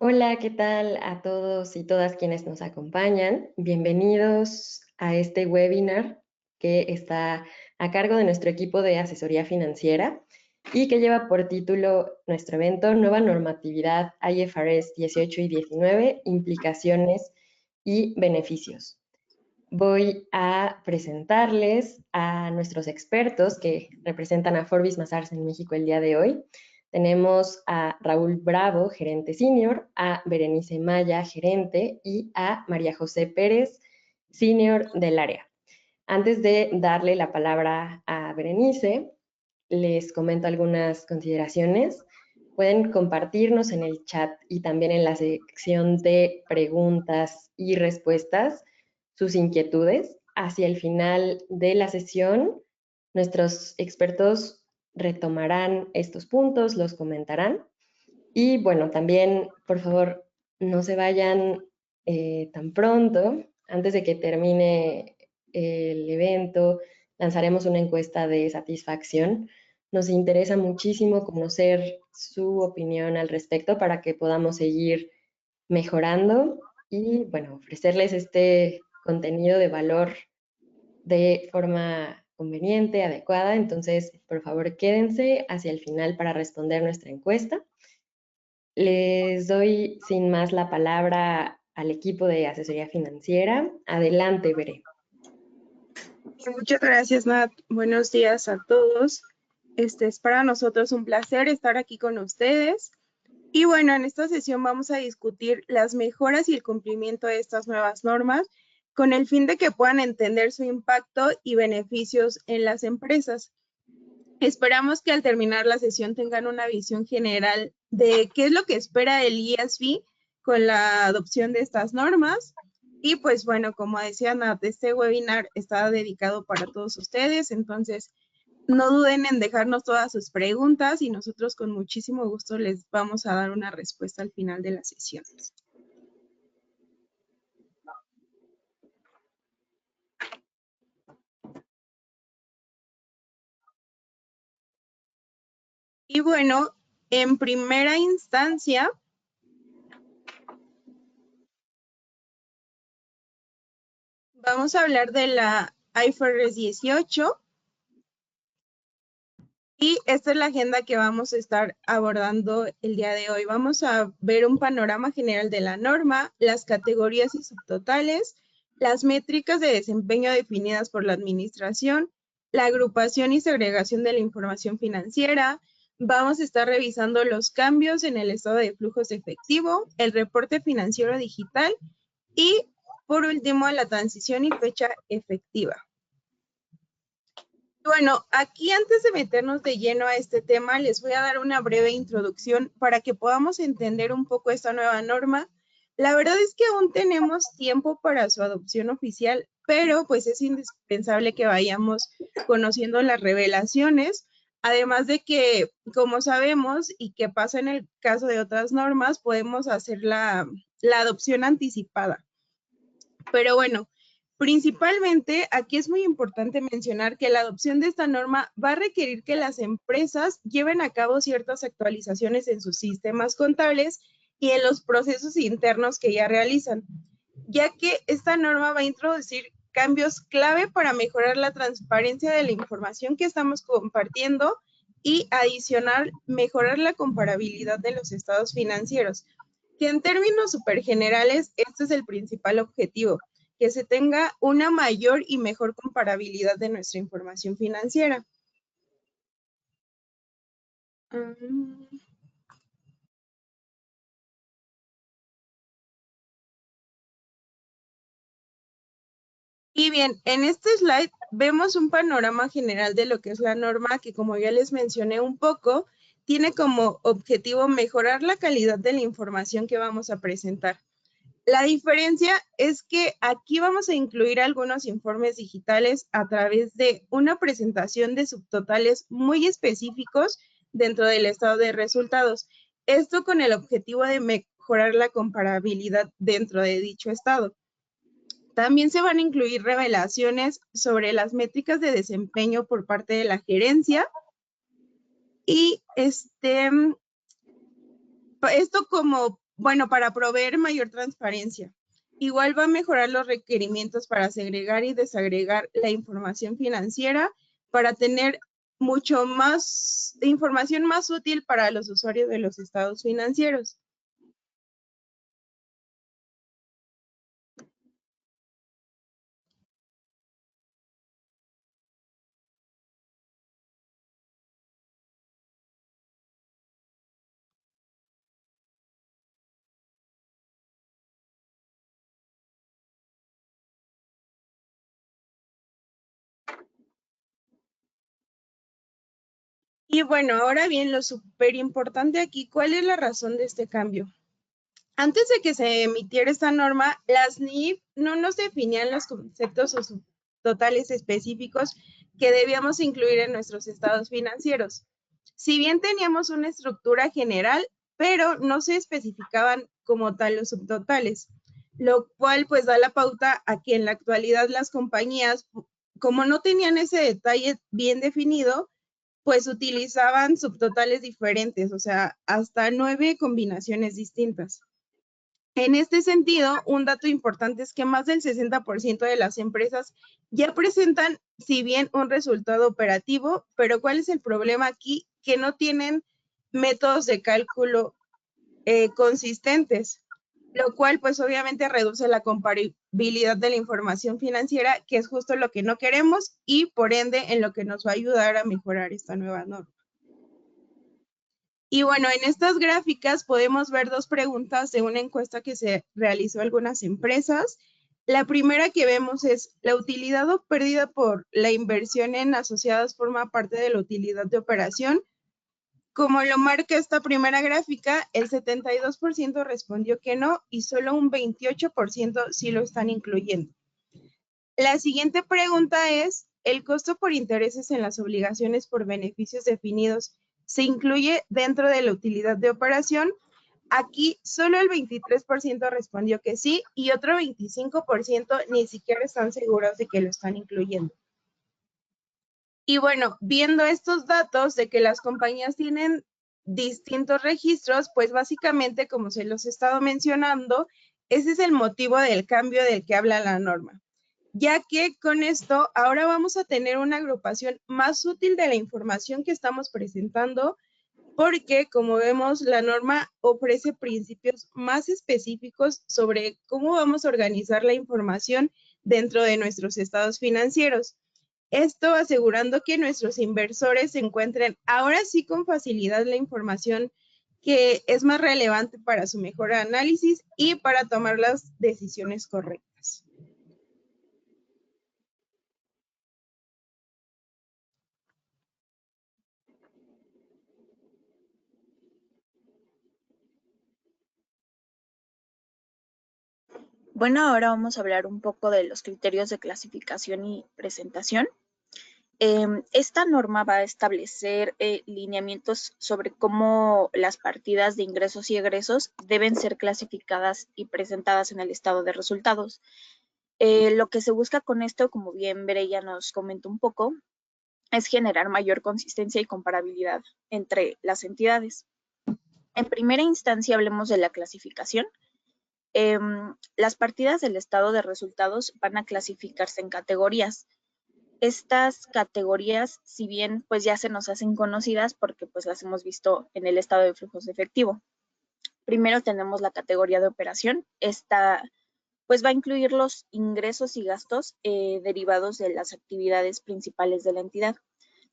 Hola, ¿qué tal a todos y todas quienes nos acompañan? Bienvenidos a este webinar que está a cargo de nuestro equipo de asesoría financiera y que lleva por título nuestro evento Nueva Normatividad IFRS 18 y 19, Implicaciones y Beneficios. Voy a presentarles a nuestros expertos que representan a Forbis Mazars en México el día de hoy. Tenemos a Raúl Bravo, gerente senior, a Berenice Maya, gerente, y a María José Pérez, senior del área. Antes de darle la palabra a Berenice, les comento algunas consideraciones. Pueden compartirnos en el chat y también en la sección de preguntas y respuestas sus inquietudes. Hacia el final de la sesión, nuestros expertos retomarán estos puntos, los comentarán. Y bueno, también, por favor, no se vayan tan pronto. Antes de que termine el evento, lanzaremos una encuesta de satisfacción. Nos interesa muchísimo conocer su opinión al respecto para que podamos seguir mejorando y, bueno, ofrecerles este contenido de valor de forma conveniente, adecuada. Entonces, por favor, quédense hacia el final para responder nuestra encuesta. Les doy sin más la palabra al equipo de asesoría financiera. Adelante, Veré. Muchas gracias, Nat. Buenos días a todos. Es para nosotros un placer estar aquí con ustedes. Y bueno, en esta sesión vamos a discutir las mejoras y el cumplimiento de estas nuevas normas con el fin de que puedan entender su impacto y beneficios en las empresas. Esperamos que al terminar la sesión tengan una visión general de qué es lo que espera el ESG con la adopción de estas normas. Y pues bueno, como decía Nat, este webinar está dedicado para todos ustedes, entonces no duden en dejarnos todas sus preguntas y nosotros con muchísimo gusto les vamos a dar una respuesta al final de la sesión. Y bueno, en primera instancia, vamos a hablar de la IFRS 18. Y esta es la agenda que vamos a estar abordando el día de hoy. Vamos a ver un panorama general de la norma, las categorías y subtotales, las métricas de desempeño definidas por la administración, la agrupación y segregación de la información financiera. Vamos a estar revisando los cambios en el estado de flujos efectivo, el reporte financiero digital y, por último, la transición y fecha efectiva. Bueno, aquí antes de meternos de lleno a este tema, les voy a dar una breve introducción para que podamos entender un poco esta nueva norma. La verdad es que aún tenemos tiempo para su adopción oficial, pero pues es indispensable que vayamos conociendo las revelaciones, además de que, como sabemos y que pasa en el caso de otras normas, podemos hacer la adopción anticipada. Pero bueno, principalmente, aquí es muy importante mencionar que la adopción de esta norma va a requerir que las empresas lleven a cabo ciertas actualizaciones en sus sistemas contables y en los procesos internos que ya realizan, ya que esta norma va a introducir cambios clave para mejorar la transparencia de la información que estamos compartiendo y adicional, mejorar la comparabilidad de los estados financieros, que en términos súper generales, este es el principal objetivo, que se tenga una mayor y mejor comparabilidad de nuestra información financiera. Y bien, en este slide vemos un panorama general de lo que es la norma que, como ya les mencioné un poco, tiene como objetivo mejorar la calidad de la información que vamos a presentar. La diferencia es que aquí vamos a incluir algunos informes digitales a través de una presentación de subtotales muy específicos dentro del estado de resultados. Esto con el objetivo de mejorar la comparabilidad dentro de dicho estado. También se van a incluir revelaciones sobre las métricas de desempeño por parte de la gerencia y esto como para proveer mayor transparencia. Igual va a mejorar los requerimientos para segregar y desagregar la información financiera para tener mucho más información más útil para los usuarios de los estados financieros. Y bueno, ahora bien, lo súper importante aquí, ¿cuál es la razón de este cambio? Antes de que se emitiera esta norma, las NIF no nos definían los conceptos o totales específicos que debíamos incluir en nuestros estados financieros. Si bien teníamos una estructura general, pero no se especificaban como tal los subtotales, lo cual pues da la pauta a que en la actualidad las compañías, como no tenían ese detalle bien definido, pues utilizaban subtotales diferentes, o sea, hasta 9 combinaciones distintas. En este sentido, un dato importante es que más del 60% de las empresas ya presentan, si bien un resultado operativo, pero ¿cuál es el problema aquí? Que no tienen métodos de cálculo consistentes, lo cual pues obviamente reduce la comparabilidad de la información financiera, que es justo lo que no queremos y por ende en lo que nos va a ayudar a mejorar esta nueva norma. Y bueno, en estas gráficas podemos ver dos preguntas de una encuesta que se realizó a algunas empresas. La primera que vemos es, ¿la utilidad o pérdida por la inversión en asociadas forma parte de la utilidad de operación? Como lo marca esta primera gráfica, el 72% respondió que no y solo un 28% sí lo están incluyendo. La siguiente pregunta es, ¿el costo por intereses en las obligaciones por beneficios definidos se incluye dentro de la utilidad de operación? Aquí solo el 23% respondió que sí y otro 25% ni siquiera están seguros de que lo están incluyendo. Y bueno, viendo estos datos de que las compañías tienen distintos registros, pues básicamente, como se los he estado mencionando, ese es el motivo del cambio del que habla la norma, ya que con esto ahora vamos a tener una agrupación más útil de la información que estamos presentando, porque como vemos, la norma ofrece principios más específicos sobre cómo vamos a organizar la información dentro de nuestros estados financieros. Esto asegurando que nuestros inversores encuentren ahora sí con facilidad la información que es más relevante para su mejor análisis y para tomar las decisiones correctas. Bueno, ahora vamos a hablar un poco de los criterios de clasificación y presentación. Esta norma va a establecer lineamientos sobre cómo las partidas de ingresos y egresos deben ser clasificadas y presentadas en el estado de resultados. Lo que se busca con esto, como bien Mireia nos comentó un poco, es generar mayor consistencia y comparabilidad entre las entidades. En primera instancia, hablemos de la clasificación. Las partidas del estado de resultados van a clasificarse en categorías. Estas categorías, si bien pues ya se nos hacen conocidas porque pues las hemos visto en el estado de flujos de efectivo. Primero tenemos la categoría de operación. Esta pues va a incluir los ingresos y gastos derivados de las actividades principales de la entidad.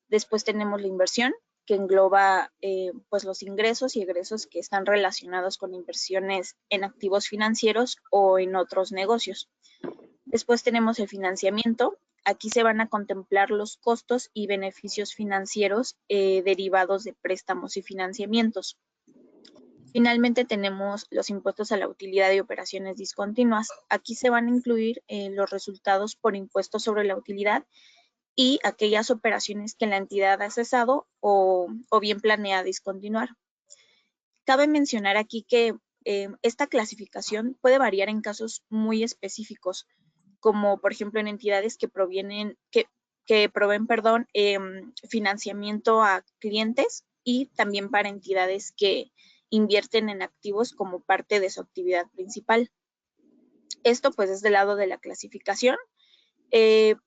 Después tenemos la inversión, que engloba pues los ingresos y egresos que están relacionados con inversiones en activos financieros o en otros negocios. Después tenemos el financiamiento. Aquí se van a contemplar los costos y beneficios financieros derivados de préstamos y financiamientos. Finalmente tenemos los impuestos a la utilidad de operaciones discontinuas. Aquí se van a incluir los resultados por impuestos sobre la utilidad y aquellas operaciones que la entidad ha cesado o bien planea discontinuar. Cabe mencionar aquí que esta clasificación puede variar en casos muy específicos, como por ejemplo en entidades que proveen financiamiento a clientes y también para entidades que invierten en activos como parte de su actividad principal. Esto pues es del lado de la clasificación.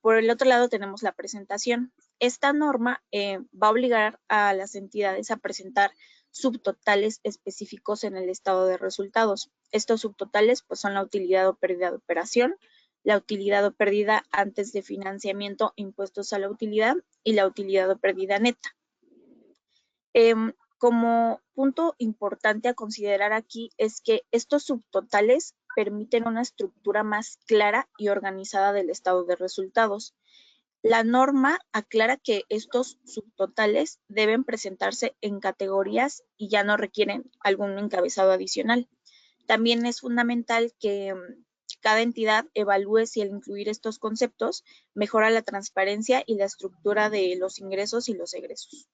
Por el otro lado tenemos la presentación. Esta norma va a obligar a las entidades a presentar subtotales específicos en el estado de resultados. Estos subtotales pues son la utilidad o pérdida de operación, la utilidad o pérdida antes de financiamiento, impuestos a la utilidad y la utilidad o pérdida neta. Como punto importante a considerar aquí es que estos subtotales permiten una estructura más clara y organizada del estado de resultados. La norma aclara que estos subtotales deben presentarse en categorías y ya no requieren algún encabezado adicional. También es fundamental que cada entidad evalúe si al incluir estos conceptos mejora la transparencia y la estructura de los ingresos y los egresos.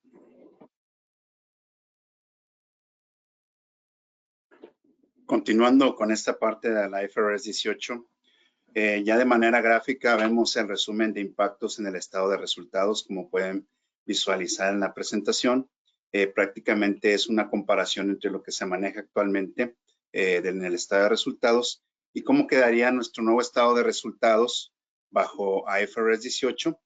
Continuando con esta parte de la IFRS 18, ya de manera gráfica vemos el resumen de impactos en el estado de resultados, como pueden visualizar en la presentación. Prácticamente es una comparación entre lo que se maneja actualmente en el estado de resultados y cómo quedaría nuestro nuevo estado de resultados bajo IFRS 18,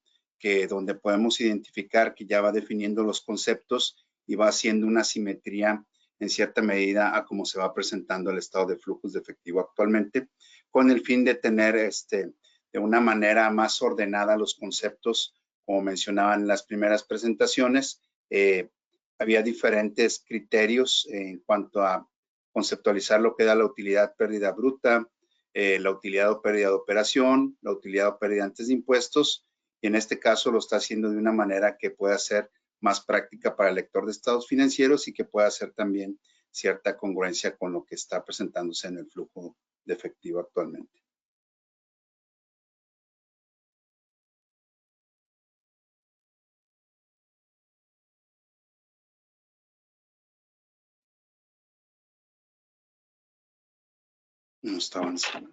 donde podemos identificar que ya va definiendo los conceptos y va haciendo una simetría en cierta medida a cómo se va presentando el estado de flujos de efectivo actualmente, con el fin de tener de una manera más ordenada los conceptos, como mencionaban en las primeras presentaciones. Había diferentes criterios en cuanto a conceptualizar lo que da la utilidad pérdida bruta, la utilidad o pérdida de operación, la utilidad o pérdida antes de impuestos, y en este caso lo está haciendo de una manera que pueda ser más práctica para el lector de estados financieros y que pueda hacer también cierta congruencia con lo que está presentándose en el flujo de efectivo actualmente. No está avanzando.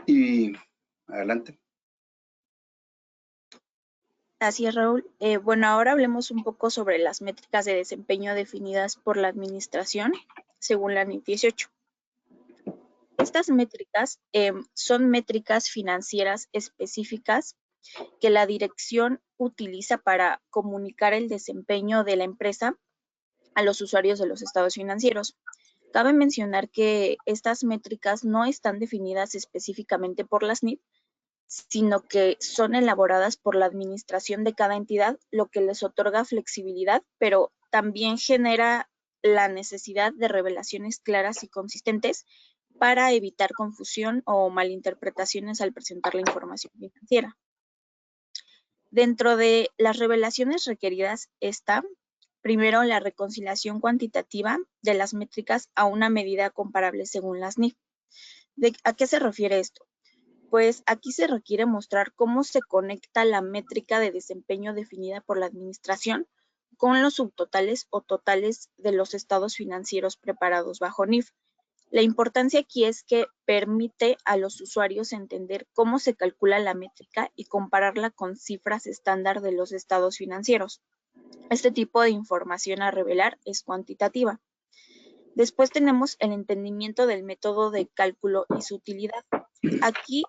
Y adelante. Así es, Raúl. Bueno, ahora hablemos un poco sobre las métricas de desempeño definidas por la administración según la NIF 18. Estas métricas son métricas financieras específicas que la dirección utiliza para comunicar el desempeño de la empresa a los usuarios de los estados financieros. Cabe mencionar que estas métricas no están definidas específicamente por las NIF, sino que son elaboradas por la administración de cada entidad, lo que les otorga flexibilidad, pero también genera la necesidad de revelaciones claras y consistentes para evitar confusión o malinterpretaciones al presentar la información financiera. Dentro de las revelaciones requeridas está, primero, la reconciliación cuantitativa de las métricas a una medida comparable según las NIF. ¿A qué se refiere esto? Pues aquí se requiere mostrar cómo se conecta la métrica de desempeño definida por la administración con los subtotales o totales de los estados financieros preparados bajo NIF. La importancia aquí es que permite a los usuarios entender cómo se calcula la métrica y compararla con cifras estándar de los estados financieros. Este tipo de información a revelar es cuantitativa. Después tenemos el entendimiento del método de cálculo y su utilidad. Aquí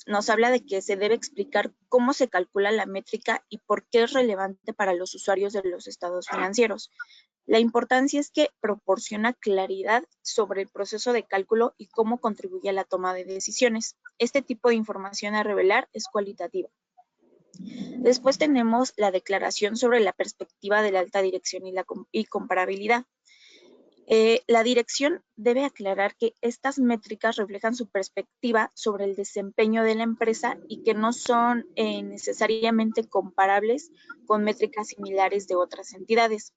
nos habla de que se debe explicar cómo se calcula la métrica y por qué es relevante para los usuarios de los estados financieros. La importancia es que proporciona claridad sobre el proceso de cálculo y cómo contribuye a la toma de decisiones. Este tipo de información a revelar es cualitativa. Después tenemos la declaración sobre la perspectiva de la alta dirección y comparabilidad. La dirección debe aclarar que estas métricas reflejan su perspectiva sobre el desempeño de la empresa y que no son necesariamente comparables con métricas similares de otras entidades.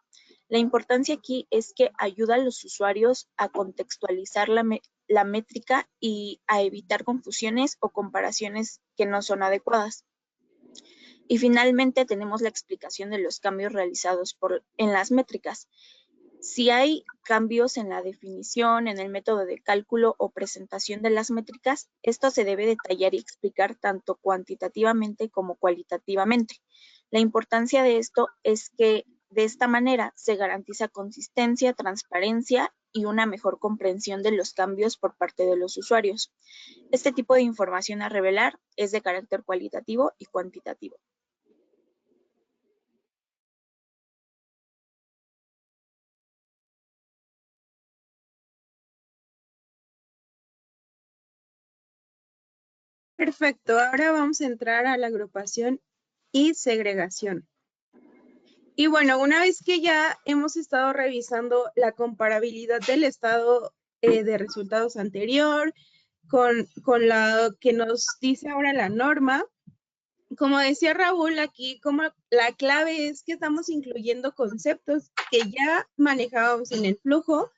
La importancia aquí es que ayuda a los usuarios a contextualizar la métrica y a evitar confusiones o comparaciones que no son adecuadas. Y finalmente tenemos la explicación de los cambios realizados en las métricas. Si hay cambios en la definición, en el método de cálculo o presentación de las métricas, esto se debe detallar y explicar tanto cuantitativamente como cualitativamente. La importancia de esto es que de esta manera se garantiza consistencia, transparencia y una mejor comprensión de los cambios por parte de los usuarios. Este tipo de información a revelar es de carácter cualitativo y cuantitativo. Perfecto, ahora vamos a entrar a la agrupación y segregación. Y bueno, una vez que ya hemos estado revisando la comparabilidad del estado de resultados anterior con lo que nos dice ahora la norma, como decía Raúl, aquí como la clave es que estamos incluyendo conceptos que ya manejábamos en el flujo,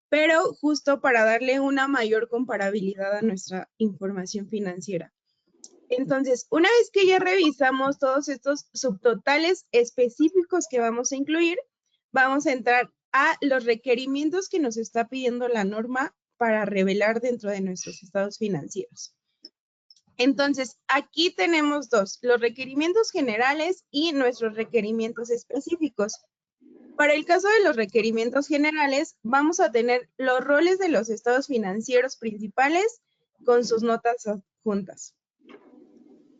pero justo para darle una mayor comparabilidad a nuestra información financiera. Entonces, una vez que ya revisamos todos estos subtotales específicos que vamos a incluir, vamos a entrar a los requerimientos que nos está pidiendo la norma para revelar dentro de nuestros estados financieros. Entonces, aquí tenemos dos, los requerimientos generales y nuestros requerimientos específicos. Para el caso de los requerimientos generales, vamos a tener los roles de los estados financieros principales con sus notas adjuntas.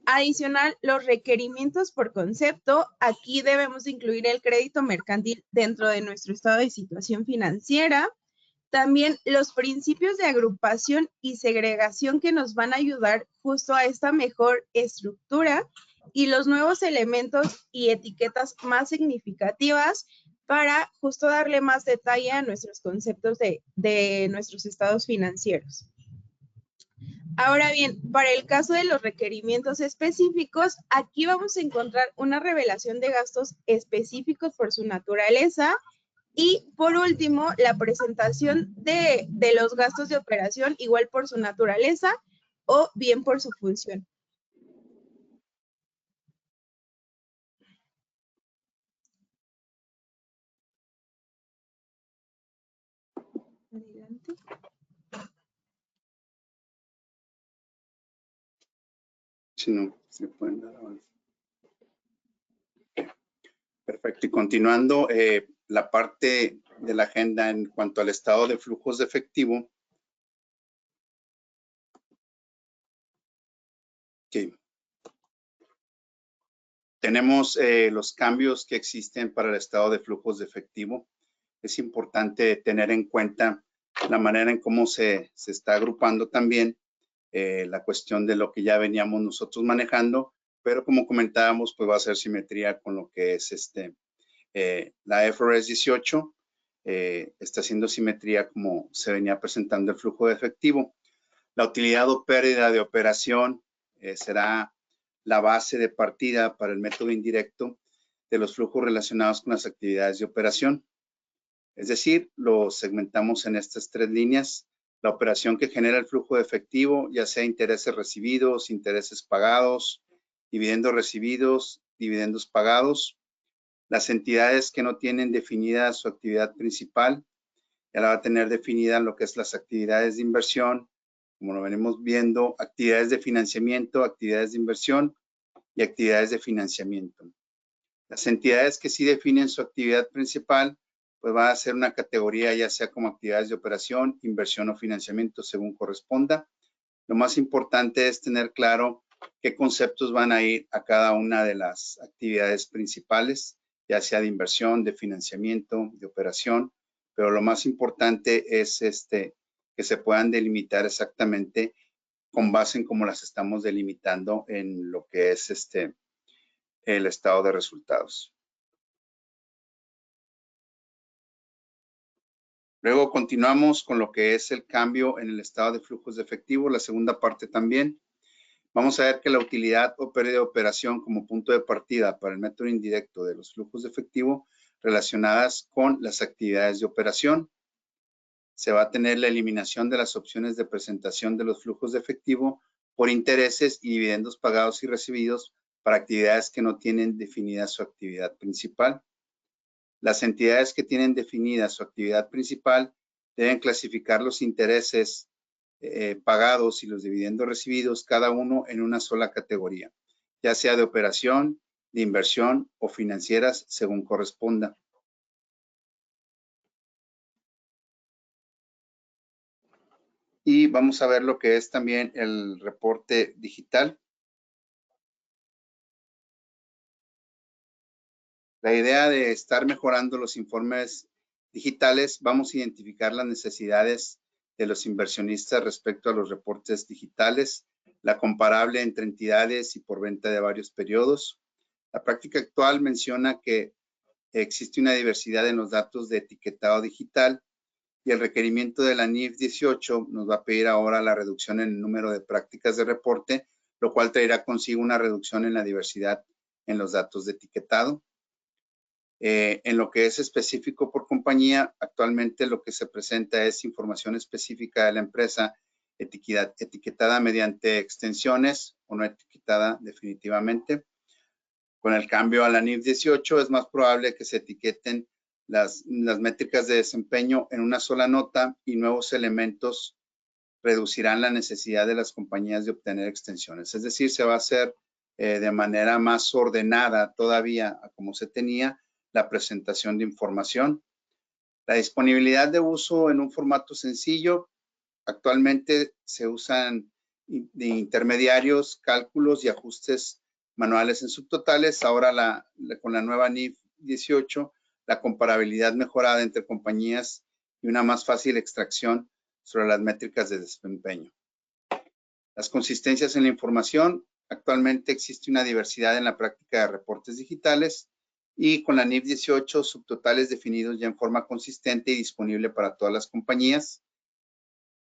Adicional, los requerimientos por concepto, aquí debemos incluir el crédito mercantil dentro de nuestro estado de situación financiera. También los principios de agrupación y segregación que nos van a ayudar justo a esta mejor estructura y los nuevos elementos y etiquetas más significativas para justo darle más detalle a nuestros conceptos de nuestros estados financieros. Ahora bien, para el caso de los requerimientos específicos, aquí vamos a encontrar una revelación de gastos específicos por su naturaleza y por último, la presentación de los gastos de operación igual por su naturaleza o bien por su función. Adelante. Si no, se pueden dar avance. Perfecto. Y continuando la parte de la agenda en cuanto al estado de flujos de efectivo. Okay. Tenemos los cambios que existen para el estado de flujos de efectivo. Es importante tener en cuenta la manera en cómo se está agrupando también la cuestión de lo que ya veníamos nosotros manejando, pero como comentábamos, pues va a ser simetría con lo que es la IFRS 18, está haciendo simetría como se venía presentando el flujo de efectivo. La utilidad o pérdida de operación será la base de partida para el método indirecto de los flujos relacionados con las actividades de operación. Es decir, lo segmentamos en estas tres líneas. La operación que genera el flujo de efectivo, ya sea intereses recibidos, intereses pagados, dividendos recibidos, dividendos pagados. Las entidades que no tienen definida su actividad principal, ya la va a tener definida lo que es las actividades de inversión, como lo venimos viendo, actividades de financiamiento, actividades de inversión y actividades de financiamiento. Las entidades que sí definen su actividad principal, pues va a ser una categoría ya sea como actividades de operación, inversión o financiamiento según corresponda. Lo más importante es tener claro qué conceptos van a ir a cada una de las actividades principales, ya sea de inversión, de financiamiento, de operación, pero lo más importante es que se puedan delimitar exactamente con base en cómo las estamos delimitando en lo que es el estado de resultados. Luego continuamos con lo que es el cambio en el estado de flujos de efectivo, la segunda parte también. Vamos a ver que la utilidad o pérdida de operación como punto de partida para el método indirecto de los flujos de efectivo relacionadas con las actividades de operación. Se va a tener la eliminación de las opciones de presentación de los flujos de efectivo por intereses y dividendos pagados y recibidos para actividades que no tienen definida su actividad principal. Las entidades que tienen definida su actividad principal deben clasificar los intereses pagados y los dividendos recibidos, cada uno en una sola categoría, ya sea de operación, de inversión o financieras, según corresponda. Y vamos a ver lo que es también el reporte digital. La idea de estar mejorando los informes digitales, vamos a identificar las necesidades de los inversionistas respecto a los reportes digitales, la comparable entre entidades y por venta de varios periodos. La práctica actual menciona que existe una diversidad en los datos de etiquetado digital y el requerimiento de la NIF 18 nos va a pedir ahora la reducción en el número de prácticas de reporte, lo cual traerá consigo una reducción en la diversidad en los datos de etiquetado. En lo que es específico por compañía, actualmente lo que se presenta es información específica de la empresa etiquetada mediante extensiones o no etiquetada definitivamente. Con el cambio a la NIF 18 es más probable que se etiqueten las métricas de desempeño en una sola nota y nuevos elementos reducirán la necesidad de las compañías de obtener extensiones. Es decir, se va a hacer de manera más ordenada todavía a como se tenía la presentación de información. La disponibilidad de uso en un formato sencillo. Actualmente se usan de intermediarios, cálculos y ajustes manuales en subtotales. Ahora con la nueva NIF 18, la comparabilidad mejorada entre compañías y una más fácil extracción sobre las métricas de desempeño. Las consistencias en la información. Actualmente existe una diversidad en la práctica de reportes digitales y con la NIF 18, subtotales definidos ya en forma consistente y disponible para todas las compañías.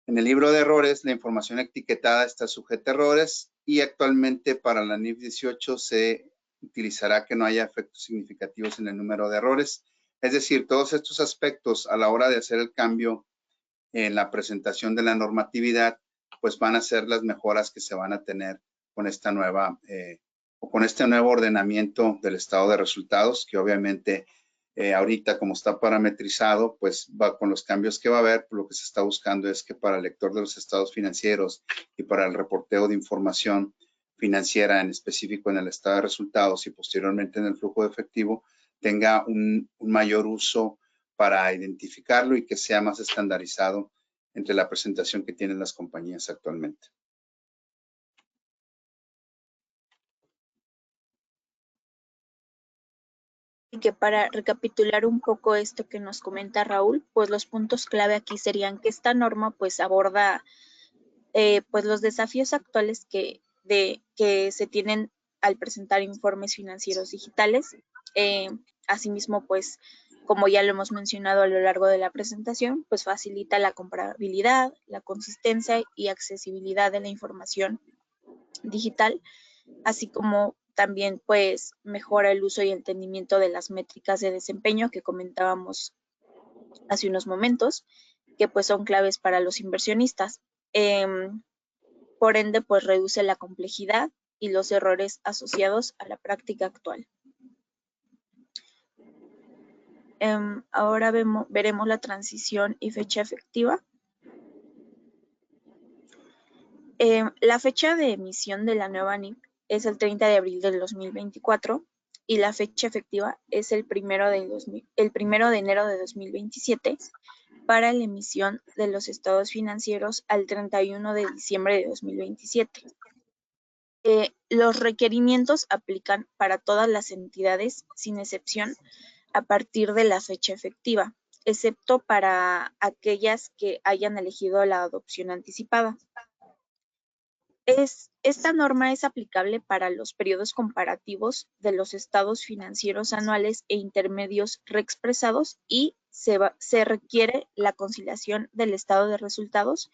En el libro de errores, la información etiquetada está sujeta a errores y actualmente para la NIF 18 se utilizará que no haya efectos significativos en el número de errores. Es decir, todos estos aspectos a la hora de hacer el cambio en la presentación de la normatividad, pues van a ser las mejoras que se van a tener con esta nueva o con este nuevo ordenamiento del estado de resultados, que obviamente ahorita como está parametrizado, pues va con los cambios que va a haber, lo que se está buscando es que para el lector de los estados financieros y para el reporteo de información financiera, en específico en el estado de resultados y posteriormente en el flujo de efectivo, tenga un mayor uso para identificarlo y que sea más estandarizado entre la presentación que tienen las compañías actualmente. Y que para recapitular un poco esto que nos comenta Raúl, pues los puntos clave aquí serían que esta norma pues aborda pues los desafíos actuales que se tienen al presentar informes financieros digitales. Asimismo, pues como ya lo hemos mencionado a lo largo de la presentación, pues facilita la comparabilidad, la consistencia y accesibilidad de la información digital, así como también pues mejora el uso y entendimiento de las métricas de desempeño que comentábamos hace unos momentos, que pues son claves para los inversionistas. Por ende, pues reduce la complejidad y los errores asociados a la práctica actual. Ahora veremos la transición y fecha efectiva. La fecha de emisión de la nueva NIF es el 30 de abril del 2024 y la fecha efectiva es el 1 de enero de 2027 para la emisión de los estados financieros al 31 de diciembre de 2027. Los requerimientos aplican para todas las entidades, sin excepción, a partir de la fecha efectiva, excepto para aquellas que hayan elegido la adopción anticipada. Esta norma es aplicable para los periodos comparativos de los estados financieros anuales e intermedios reexpresados y se requiere la conciliación del estado de resultados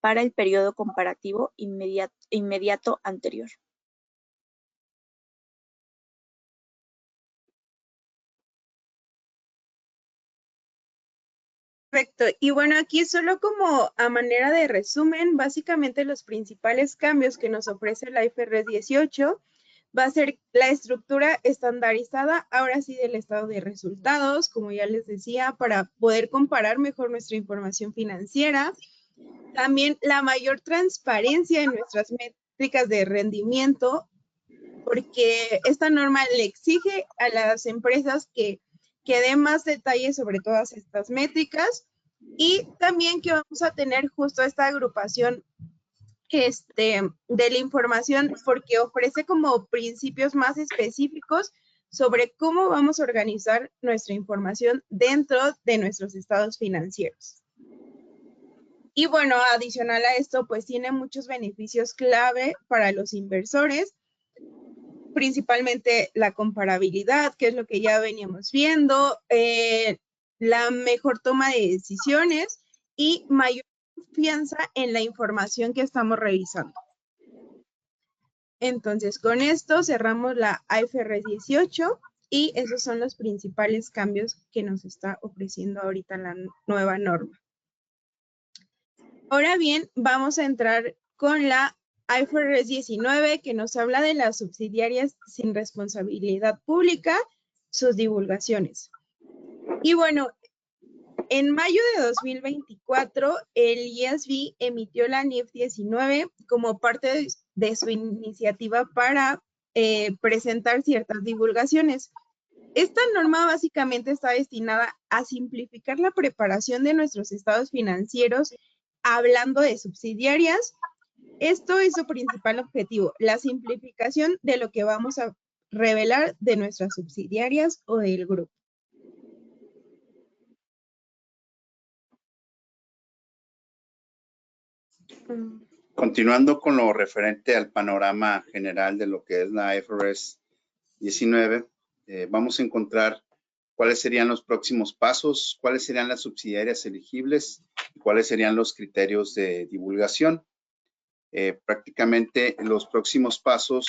para el periodo comparativo inmediato anterior. Perfecto. Y bueno, aquí solo como a manera de resumen, básicamente los principales cambios que nos ofrece la IFRS 18 va a ser la estructura estandarizada, ahora sí, del estado de resultados, como ya les decía, para poder comparar mejor nuestra información financiera. También la mayor transparencia en nuestras métricas de rendimiento, porque esta norma le exige a las empresas que dé más detalles sobre todas estas métricas, y también que vamos a tener justo esta agrupación de la información, porque ofrece como principios más específicos sobre cómo vamos a organizar nuestra información dentro de nuestros estados financieros. Y bueno, adicional a esto, pues tiene muchos beneficios clave para los inversores, principalmente la comparabilidad, que es lo que ya veníamos viendo, la mejor toma de decisiones y mayor confianza en la información que estamos revisando. Entonces, con esto cerramos la IFRS 18 y esos son los principales cambios que nos está ofreciendo ahorita la nueva norma. Ahora bien, vamos a entrar con la IFRS 19, que nos habla de las subsidiarias sin responsabilidad pública, sus divulgaciones. Y bueno, en mayo de 2024, el IASB emitió la NIF 19 como parte de su iniciativa para presentar ciertas divulgaciones. Esta norma básicamente está destinada a simplificar la preparación de nuestros estados financieros, hablando de subsidiarias. Esto es su principal objetivo, la simplificación de lo que vamos a revelar de nuestras subsidiarias o del grupo. Continuando con lo referente al panorama general de lo que es la IFRS 19, vamos a encontrar cuáles serían los próximos pasos, cuáles serían las subsidiarias elegibles y cuáles serían los criterios de divulgación. Prácticamente los próximos pasos,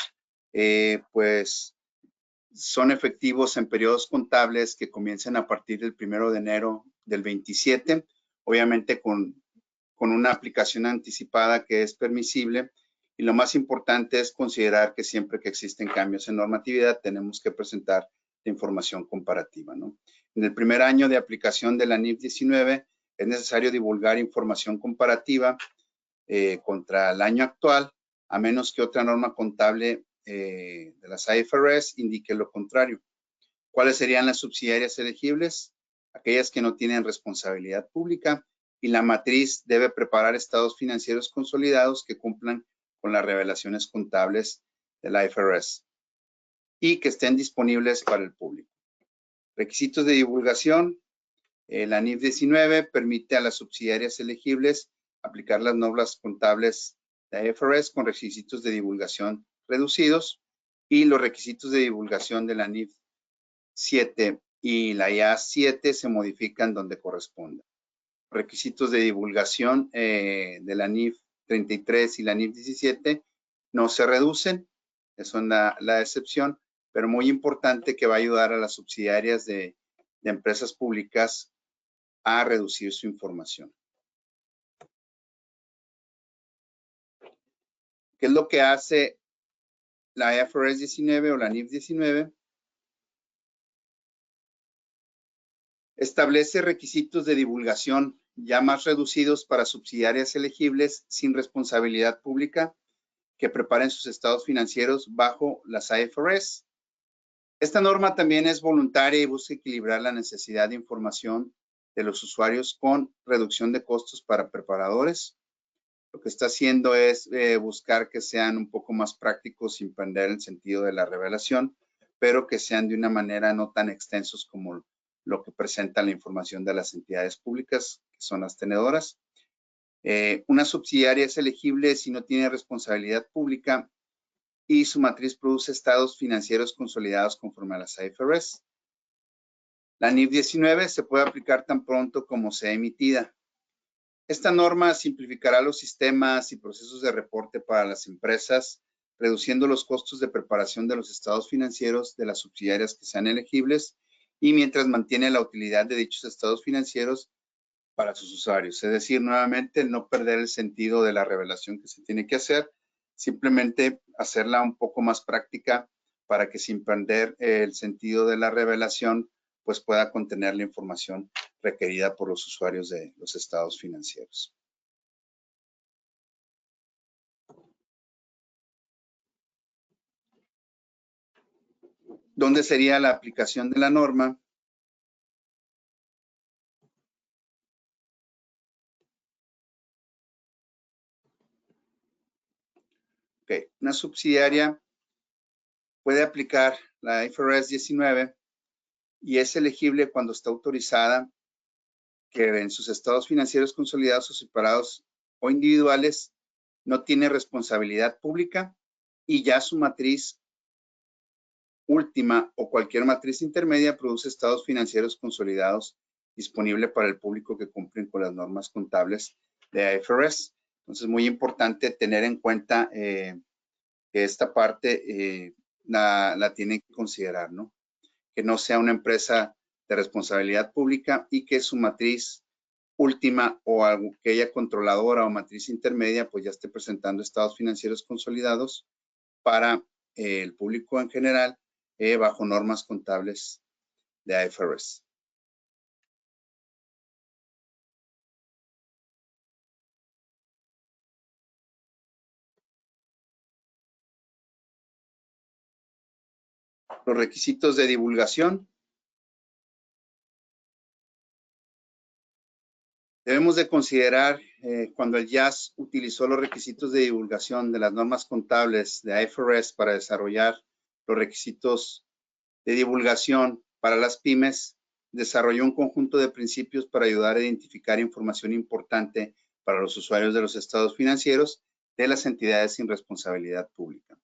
pues, son efectivos en periodos contables que comiencen a partir del 1 de enero del 27, obviamente con una aplicación anticipada que es permisible. Y lo más importante es considerar que siempre que existen cambios en normatividad tenemos que presentar la información comparativa, ¿no? En el primer año de aplicación de la NIF 19 es necesario divulgar información comparativa contra el año actual, a menos que otra norma contable de las IFRS indique lo contrario. ¿Cuáles serían las subsidiarias elegibles? Aquellas que no tienen responsabilidad pública, y la matriz debe preparar estados financieros consolidados que cumplan con las revelaciones contables de la IFRS y que estén disponibles para el público. Requisitos de divulgación. La NIF 19 permite a las subsidiarias elegibles aplicar las normas contables de IFRS con requisitos de divulgación reducidos, y los requisitos de divulgación de la NIF 7 y la IAS 7 se modifican donde corresponda. Requisitos de divulgación de la NIF 33 y la NIF 17 no se reducen, eso es la excepción, pero muy importante, que va a ayudar a las subsidiarias de empresas públicas a reducir su información. ¿Qué es lo que hace la IFRS 19 o la NIF 19? Establece requisitos de divulgación ya más reducidos para subsidiarias elegibles sin responsabilidad pública que preparen sus estados financieros bajo las IFRS. Esta norma también es voluntaria y busca equilibrar la necesidad de información de los usuarios con reducción de costos para preparadores. Lo que está haciendo es buscar que sean un poco más prácticos sin perder el sentido de la revelación, pero que sean de una manera no tan extensos como lo que presenta la información de las entidades públicas, que son las tenedoras. Una subsidiaria es elegible si no tiene responsabilidad pública y su matriz produce estados financieros consolidados conforme a las IFRS. La NIF 19 se puede aplicar tan pronto como sea emitida. Esta norma simplificará los sistemas y procesos de reporte para las empresas, reduciendo los costos de preparación de los estados financieros de las subsidiarias que sean elegibles, y mientras mantiene la utilidad de dichos estados financieros para sus usuarios. Es decir, nuevamente, no perder el sentido de la revelación que se tiene que hacer, simplemente hacerla un poco más práctica para que sin perder el sentido de la revelación, pues pueda contener la información requerida por los usuarios de los estados financieros. ¿Dónde sería la aplicación de la norma? Okay. Una subsidiaria puede aplicar la IFRS 19 y es elegible cuando está autorizada que en sus estados financieros consolidados o separados o individuales no tiene responsabilidad pública y ya su matriz última o cualquier matriz intermedia produce estados financieros consolidados disponible para el público que cumplen con las normas contables de IFRS. Entonces, muy importante tener en cuenta que esta parte la tienen que considerar, ¿no? Que no sea una empresa de responsabilidad pública y que su matriz última o aquella controladora o matriz intermedia pues ya esté presentando estados financieros consolidados para el público en general bajo normas contables de IFRS. Los requisitos de divulgación. Debemos de considerar cuando el IAS utilizó los requisitos de divulgación de las normas contables de IFRS para desarrollar los requisitos de divulgación para las pymes, desarrolló un conjunto de principios para ayudar a identificar información importante para los usuarios de los estados financieros de las entidades sin responsabilidad pública.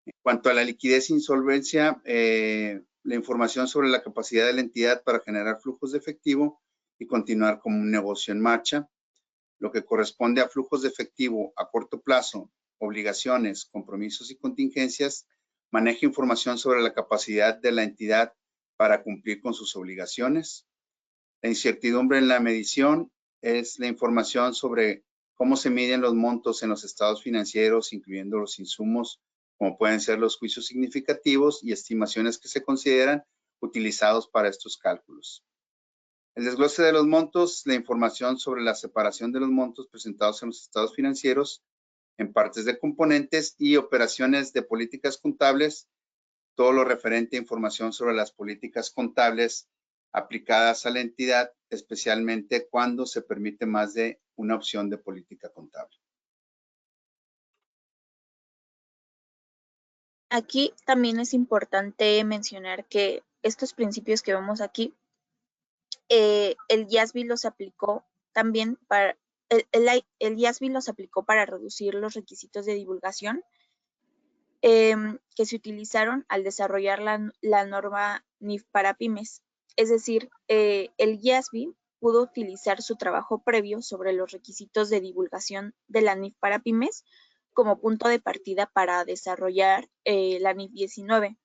En cuanto a la liquidez e insolvencia, la información sobre la capacidad de la entidad para generar flujos de efectivo y continuar como un negocio en marcha, lo que corresponde a flujos de efectivo a corto plazo, obligaciones, compromisos y contingencias, maneja información sobre la capacidad de la entidad para cumplir con sus obligaciones. La incertidumbre en la medición es la información sobre cómo se miden los montos en los estados financieros, incluyendo los insumos, como pueden ser los juicios significativos y estimaciones que se consideran utilizados para estos cálculos. El desglose de los montos, la información sobre la separación de los montos presentados en los estados financieros en partes de componentes y operaciones de políticas contables, todo lo referente a información sobre las políticas contables aplicadas a la entidad, especialmente cuando se permite más de una opción de política contable. Aquí también es importante mencionar que estos principios que vemos aquí, el IASB los aplicó también para, el IASB los aplicó para reducir los requisitos de divulgación que se utilizaron al desarrollar la norma NIF para pymes. Es decir, el IASB pudo utilizar su trabajo previo sobre los requisitos de divulgación de la NIF para pymes como punto de partida para desarrollar la NIF 19.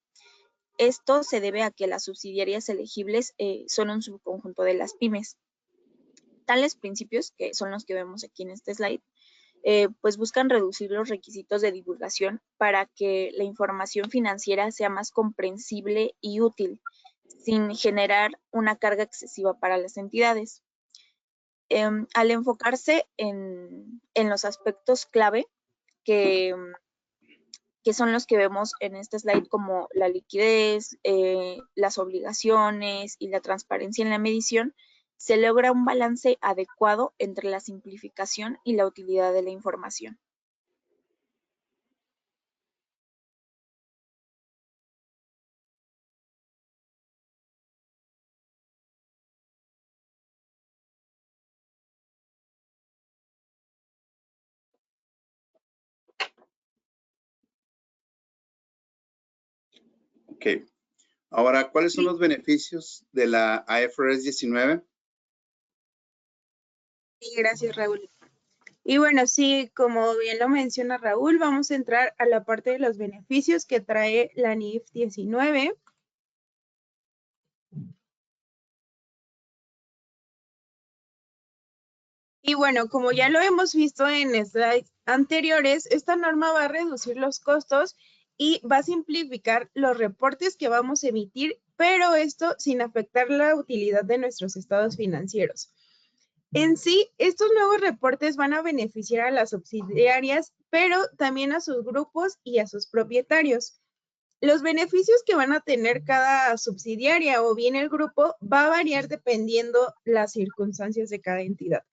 Esto se debe a que las subsidiarias elegibles son un subconjunto de las pymes. Tales principios, que son los que vemos aquí en este slide, pues buscan reducir los requisitos de divulgación para que la información financiera sea más comprensible y útil, sin generar una carga excesiva para las entidades. Al enfocarse en los aspectos clave que son los que vemos en este slide, como la liquidez, las obligaciones y la transparencia en la medición, se logra un balance adecuado entre la simplificación y la utilidad de la información. Ok. Ahora, ¿cuáles son los beneficios de la IFRS 19? Sí, gracias, Raúl. Y bueno, sí, como bien lo menciona Raúl, vamos a entrar a la parte de los beneficios que trae la NIF 19. Y bueno, como ya lo hemos visto en slides anteriores, esta norma va a reducir los costos y va a simplificar los reportes que vamos a emitir, pero esto sin afectar la utilidad de nuestros estados financieros. En sí, estos nuevos reportes van a beneficiar a las subsidiarias, pero también a sus grupos y a sus propietarios. Los beneficios que van a tener cada subsidiaria o bien el grupo va a variar dependiendo las circunstancias de cada entidad.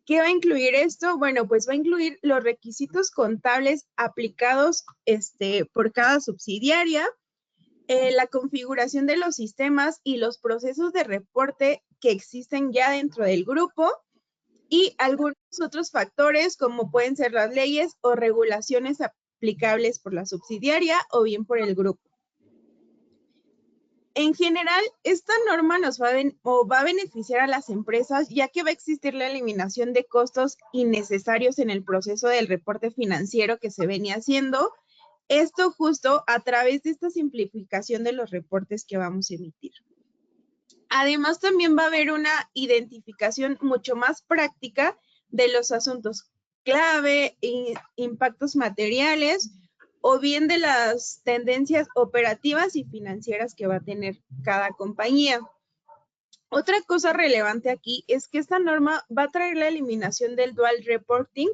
¿Qué va a incluir esto? Bueno, pues va a incluir los requisitos contables aplicados por cada subsidiaria, la configuración de los sistemas y los procesos de reporte que existen ya dentro del grupo y algunos otros factores como pueden ser las leyes o regulaciones aplicables por la subsidiaria o bien por el grupo. En general, esta norma nos va a beneficiar a las empresas ya que va a existir la eliminación de costos innecesarios en el proceso del reporte financiero que se venía haciendo. Esto justo a través de esta simplificación de los reportes que vamos a emitir. Además, también va a haber una identificación mucho más práctica de los asuntos clave, impactos materiales o bien de las tendencias operativas y financieras que va a tener cada compañía. Otra cosa relevante aquí es que esta norma va a traer la eliminación del dual reporting.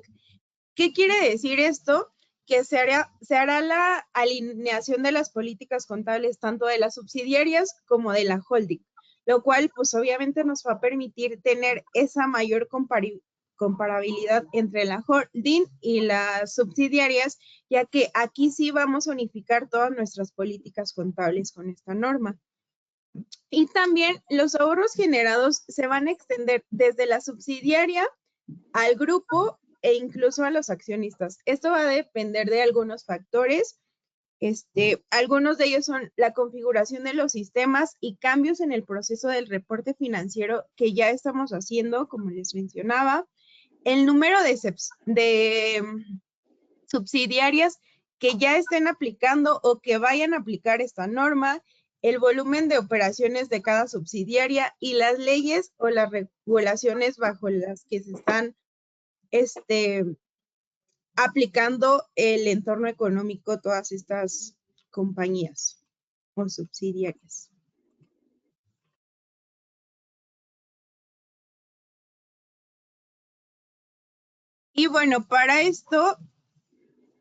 ¿Qué quiere decir esto? Que se hará la alineación de las políticas contables tanto de las subsidiarias como de la holding, lo cual pues obviamente nos va a permitir tener esa mayor comparabilidad entre la holding y las subsidiarias, ya que aquí sí vamos a unificar todas nuestras políticas contables con esta norma. Y también los ahorros generados se van a extender desde la subsidiaria al grupo e incluso a los accionistas. Esto va a depender de algunos factores. Algunos de ellos son la configuración de los sistemas y cambios en el proceso del reporte financiero que ya estamos haciendo, como les mencionaba, el número de subsidiarias que ya estén aplicando o que vayan a aplicar esta norma, el volumen de operaciones de cada subsidiaria y las leyes o las regulaciones bajo las que se están aplicando el entorno económico todas estas compañías o subsidiarias. Y bueno, para esto,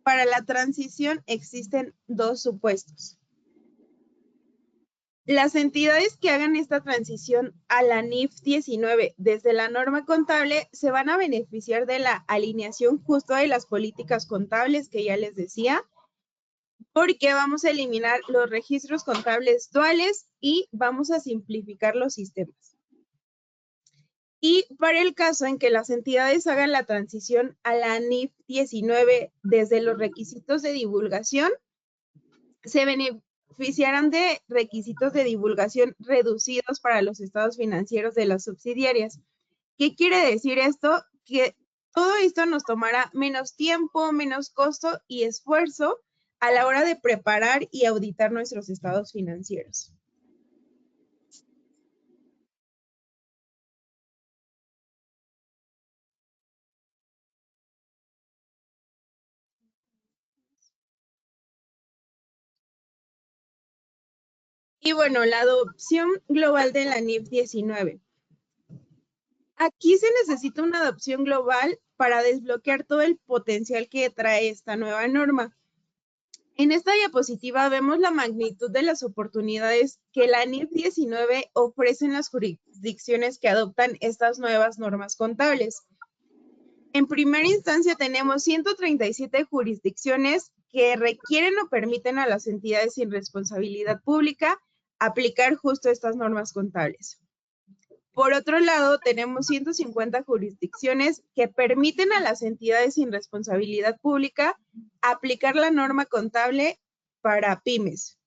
para la transición existen dos supuestos. Las entidades que hagan esta transición a la NIF 19 desde la norma contable se van a beneficiar de la alineación justo de las políticas contables que ya les decía, porque vamos a eliminar los registros contables duales y vamos a simplificar los sistemas. Y para el caso en que las entidades hagan la transición a la NIF 19 desde los requisitos de divulgación, se beneficiarán de requisitos de divulgación reducidos para los estados financieros de las subsidiarias. ¿Qué quiere decir esto? Que todo esto nos tomará menos tiempo, menos costo y esfuerzo a la hora de preparar y auditar nuestros estados financieros. Y bueno, la adopción global de la NIF 19. Aquí se necesita una adopción global para desbloquear todo el potencial que trae esta nueva norma. En esta diapositiva vemos la magnitud de las oportunidades que la NIF 19 ofrece en las jurisdicciones que adoptan estas nuevas normas contables. En primera instancia tenemos 137 jurisdicciones que requieren o permiten a las entidades sin responsabilidad pública aplicar justo estas normas contables. Por otro lado, tenemos 150 jurisdicciones que permiten a las entidades sin responsabilidad pública aplicar la norma contable para pymes.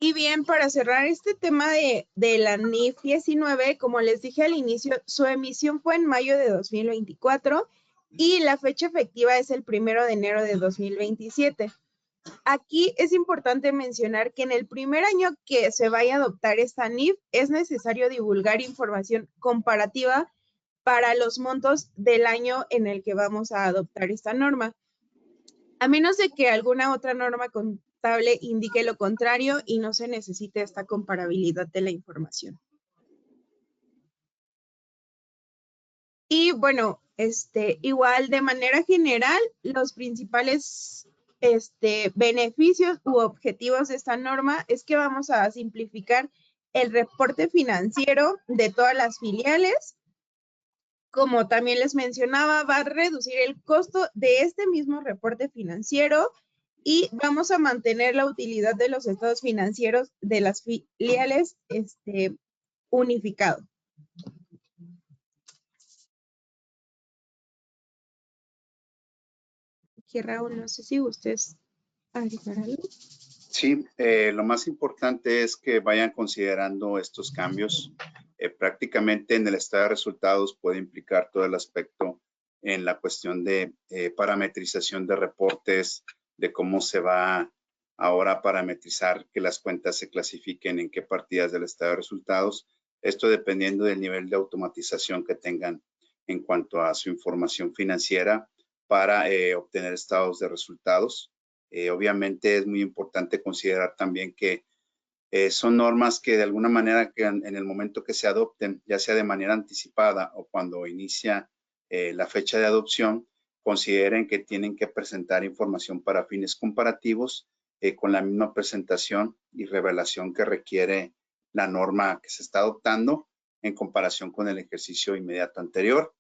Y bien, para cerrar este tema de la NIF 19, como les dije al inicio, su emisión fue en mayo de 2024 y la fecha efectiva es el 1 de enero de 2027. Aquí es importante mencionar que en el primer año que se vaya a adoptar esta NIF es necesario divulgar información comparativa para los montos del año en el que vamos a adoptar esta norma, a menos de que alguna otra norma contable indique lo contrario y no se necesite esta comparabilidad de la información. Y bueno, igual de manera general, los principales beneficios u objetivos de esta norma es que vamos a simplificar el reporte financiero de todas las filiales. Como también les mencionaba, va a reducir el costo de este mismo reporte financiero y vamos a mantener la utilidad de los estados financieros de las filiales unificado. Aquí, Raúl, no sé si ustedes agregar algo. Sí, lo más importante es que vayan considerando estos cambios. Prácticamente en el estado de resultados puede implicar todo el aspecto en la cuestión de parametrización de reportes, de cómo se va ahora a parametrizar que las cuentas se clasifiquen en qué partidas del estado de resultados. Esto dependiendo del nivel de automatización que tengan en cuanto a su información financiera para obtener estados de resultados. Obviamente es muy importante considerar también que son normas que de alguna manera que en el momento que se adopten, ya sea de manera anticipada o cuando inicia la fecha de adopción, consideren que tienen que presentar información para fines comparativos con la misma presentación y revelación que requiere la norma que se está adoptando en comparación con el ejercicio inmediato anterior.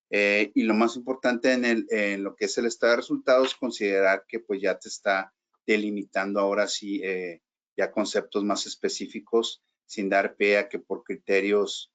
Y lo más importante en lo que es el estado de resultados, considerar que pues ya te está delimitando ahora sí ya conceptos más específicos sin dar pie a que por criterios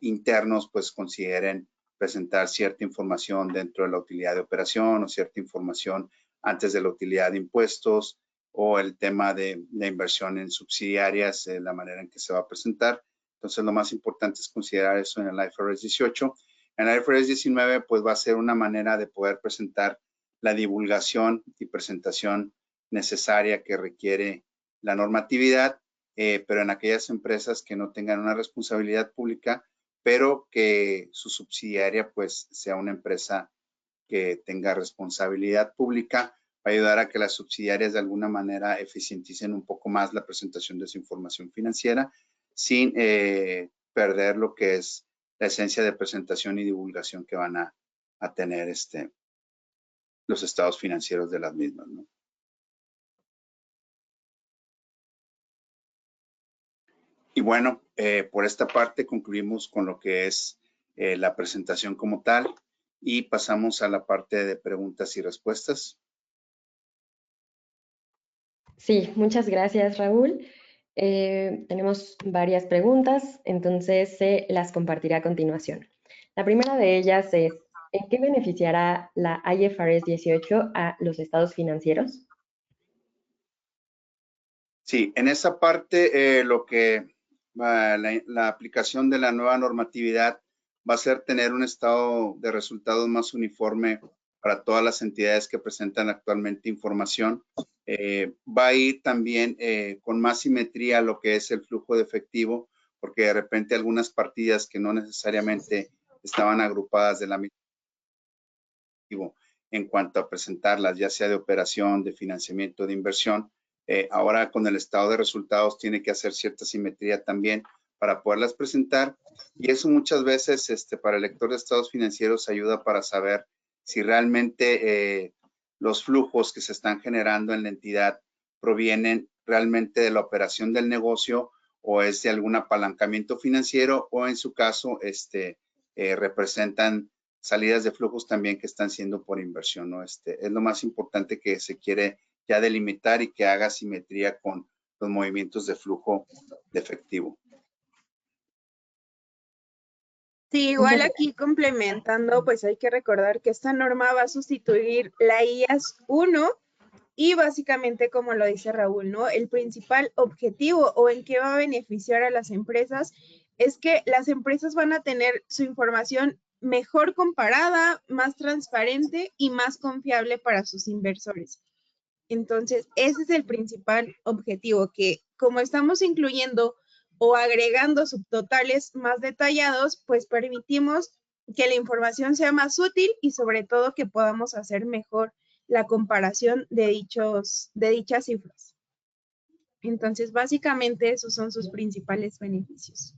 internos pues consideren presentar cierta información dentro de la utilidad de operación o cierta información antes de la utilidad de impuestos o el tema de la inversión en subsidiarias, la manera en que se va a presentar. Entonces lo más importante es considerar eso en el IFRS 18. En el IFRS 19, pues va a ser una manera de poder presentar la divulgación y presentación necesaria que requiere la normatividad, pero en aquellas empresas que no tengan una responsabilidad pública, pero que su subsidiaria pues sea una empresa que tenga responsabilidad pública, va a ayudar a que las subsidiarias de alguna manera eficienticen un poco más la presentación de su información financiera sin perder lo que es la esencia de presentación y divulgación que van a tener los estados financieros de las mismas, ¿no? Y bueno, por esta parte concluimos con lo que es la presentación como tal y pasamos a la parte de preguntas y respuestas. Sí, muchas gracias, Raúl. Tenemos varias preguntas, entonces se las compartiré a continuación. La primera de ellas es, ¿en qué beneficiará la IFRS 18 a los estados financieros? Sí, en esa parte lo que la aplicación de la nueva normatividad va a ser tener un estado de resultados más uniforme para todas las entidades que presentan actualmente información. Va a ir también con más simetría lo que es el flujo de efectivo, porque de repente algunas partidas que no necesariamente estaban agrupadas de la misma en cuanto a presentarlas, ya sea de operación, de financiamiento, de inversión. Ahora con el estado de resultados tiene que hacer cierta simetría también para poderlas presentar y eso muchas veces para el lector de estados financieros ayuda para saber si realmente los flujos que se están generando en la entidad provienen realmente de la operación del negocio o es de algún apalancamiento financiero o en su caso representan salidas de flujos también que están siendo por inversión, ¿no? Es lo más importante que se quiere ya delimitar y que haga simetría con los movimientos de flujo de efectivo. Sí, igual aquí complementando, pues hay que recordar que esta norma va a sustituir la IAS 1 y básicamente, como lo dice Raúl, ¿no? El principal objetivo o en qué va a beneficiar a las empresas es que las empresas van a tener su información mejor comparada, más transparente y más confiable para sus inversores. Entonces, ese es el principal objetivo, que como estamos incluyendo o agregando subtotales más detallados, pues permitimos que la información sea más útil y sobre todo que podamos hacer mejor la comparación de dichas cifras. Entonces, básicamente esos son sus principales beneficios.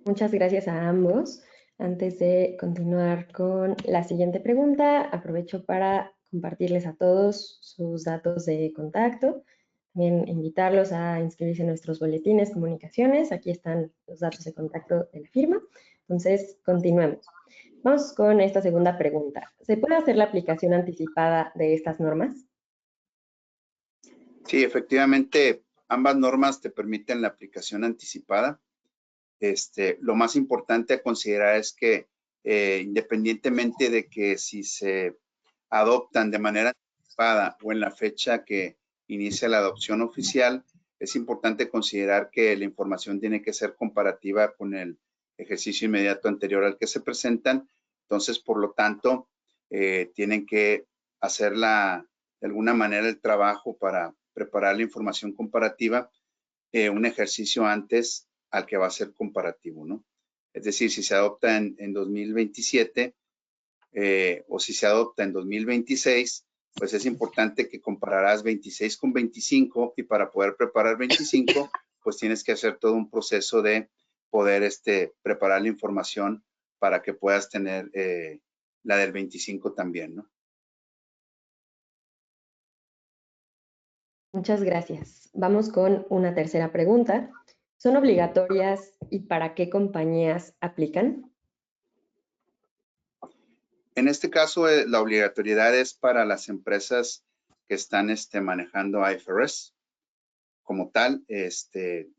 Muchas gracias a ambos. Antes de continuar con la siguiente pregunta, aprovecho para compartirles a todos sus datos de contacto. También invitarlos a inscribirse en nuestros boletines, comunicaciones. Aquí están los datos de contacto de la firma. Entonces, continuemos. Vamos con esta segunda pregunta. ¿Se puede hacer la aplicación anticipada de estas normas? Sí, efectivamente, ambas normas te permiten la aplicación anticipada. Lo más importante a considerar es que independientemente de que si se adoptan de manera anticipada o en la fecha que inicia la adopción oficial, es importante considerar que la información tiene que ser comparativa con el ejercicio inmediato anterior al que se presentan. Entonces, por lo tanto, tienen que hacer de alguna manera el trabajo para preparar la información comparativa un ejercicio antes al que va a ser comparativo, ¿no? Es decir, si se adopta en 2027 o si se adopta en 2026, pues es importante que compararás 26 con 25 y para poder preparar 25, pues tienes que hacer todo un proceso de poder preparar la información para que puedas tener la del 25 también, ¿no? Muchas gracias. Vamos con una tercera pregunta. ¿Son obligatorias y para qué compañías aplican? En este caso, la obligatoriedad es para las empresas que están manejando IFRS. Como tal,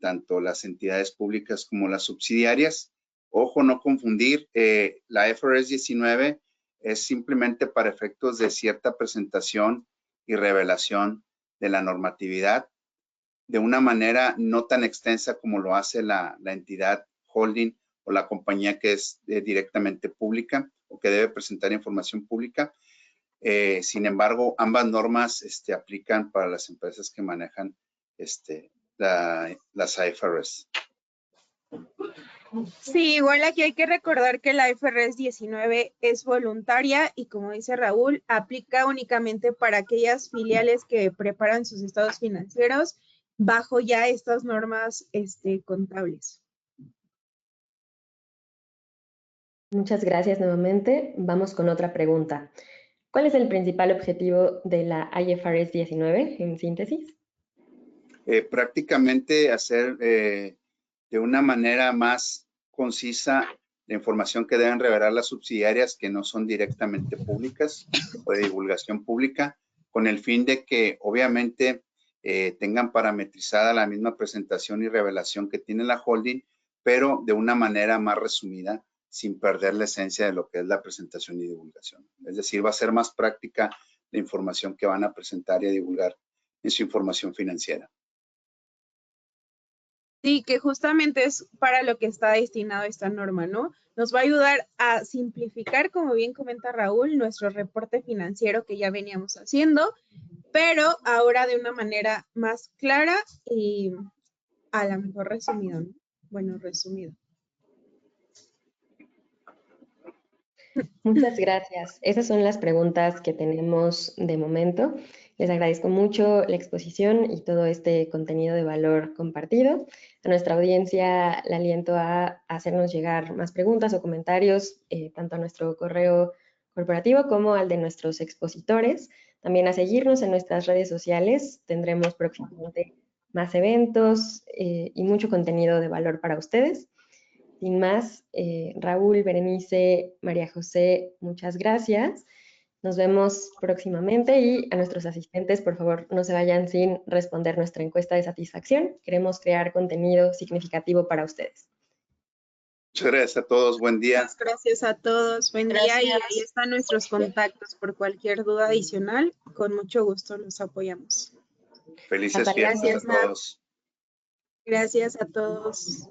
tanto las entidades públicas como las subsidiarias. Ojo, no confundir, la IFRS 19 es simplemente para efectos de cierta presentación y revelación de la normatividad de una manera no tan extensa como lo hace la entidad holding o la compañía que es directamente pública o que debe presentar información pública. Sin embargo, ambas normas aplican para las empresas que manejan las IFRS. Sí, igual aquí hay que recordar que la IFRS 19 es voluntaria y como dice Raúl, aplica únicamente para aquellas filiales que preparan sus estados financieros bajo ya estas normas contables. Muchas gracias nuevamente. Vamos con otra pregunta. ¿Cuál es el principal objetivo de la IFRS 19 en síntesis? Prácticamente hacer de una manera más concisa la información que deben revelar las subsidiarias que no son directamente públicas o de divulgación pública, con el fin de que obviamente tengan parametrizada la misma presentación y revelación que tiene la holding, pero de una manera más resumida, sin perder la esencia de lo que es la presentación y divulgación. Es decir, va a ser más práctica la información que van a presentar y a divulgar en su información financiera. Sí, que justamente es para lo que está destinado esta norma, ¿no? Nos va a ayudar a simplificar, como bien comenta Raúl, nuestro reporte financiero que ya veníamos haciendo, pero ahora de una manera más clara y a lo mejor resumido, ¿no? Bueno, resumido. Muchas gracias. Esas son las preguntas que tenemos de momento. Les agradezco mucho la exposición y todo este contenido de valor compartido. A nuestra audiencia le aliento a hacernos llegar más preguntas o comentarios, tanto a nuestro correo corporativo como al de nuestros expositores. También a seguirnos en nuestras redes sociales. Tendremos próximamente más eventos y mucho contenido de valor para ustedes. Sin más, Raúl, Berenice, María José, muchas gracias. Nos vemos próximamente y a nuestros asistentes, por favor, no se vayan sin responder nuestra encuesta de satisfacción. Queremos crear contenido significativo para ustedes. Muchas gracias a todos. Buen día. Muchas gracias a todos. Buen día y ahí están nuestros contactos por cualquier duda adicional. Con mucho gusto los apoyamos. Felices fiestas a todos. Gracias a todos.